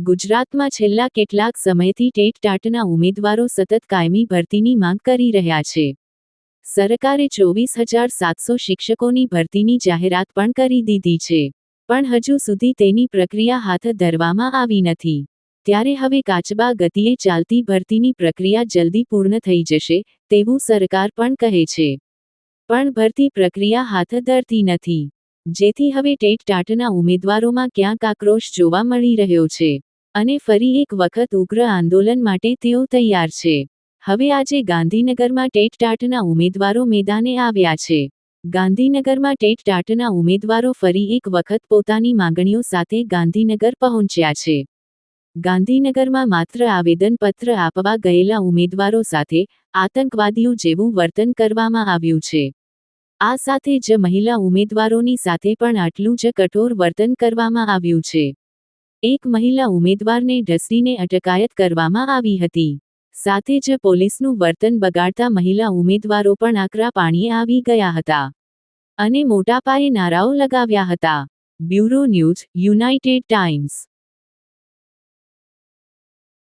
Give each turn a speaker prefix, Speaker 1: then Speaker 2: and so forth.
Speaker 1: ગુજરાતમાં છેલ્લા કેટલાક સમયથી ટેટ ટાટના ઉમેદવારો સતત કાયમી ભરતીની માંગ કરી રહ્યા છે. સરકારે 24,700 શિક્ષકોની ભરતીની જાહેરાત પણ કરી દીધી છે. પણ હજુ સુધી તેની પ્રક્રિયા હાથ ધરવામાં આવી નથી. ત્યારે હવે કાચબા ગતિએ ચાલતી ભરતીની પ્રક્રિયા જલ્દી પૂર્ણ થઈ જશે તેવું સરકાર પણ કહે છે. પણ ભરતી પ્રક્રિયા હાથ ધરતી નથી. જેથી હવે ટેટ ટાટના ઉમેદવારોમાં ક્યાંક આક્રોશ જોવા મળી રહ્યો છે. અને ફરી એક વખત ઉગ્ર આંદોલન માટે તેઓ તૈયાર છે. હવે આજે ગાંધીનગરમાં ટેટ ટાટના ઉમેદવારો મેદાને આવ્યા છે. ગાંધીનગરમાં ટેટ ટાટના ઉમેદવારો ફરી એક વખત પોતાની માંગણીઓ સાથે ગાંધીનગર પહોંચ્યા છે. ગાંધીનગરમાં માત્ર આવેદનપત્ર આપવા ગયેલા ઉમેદવારો સાથે આતંકવાદીઓ જેવું વર્તન કરવામાં આવ્યું છે. આ સાથે જ મહિલા ઉમેદવારોની સાથે પણ આટલું જ કઠોર વર્તન કરવામાં આવ્યું છે. એક મહિલા ઉમેદવારને ઢસડીને અટકાયત કરવામાં આવી હતી. સાથે જ પોલીસનું વર્તન બગાડતા મહિલા ઉમેદવારો પણ આકરા પાણીએ આવી ગયા હતા. અને મોટા પાયે નારાઓ લગાવ્યા હતા. Bureau news, United times.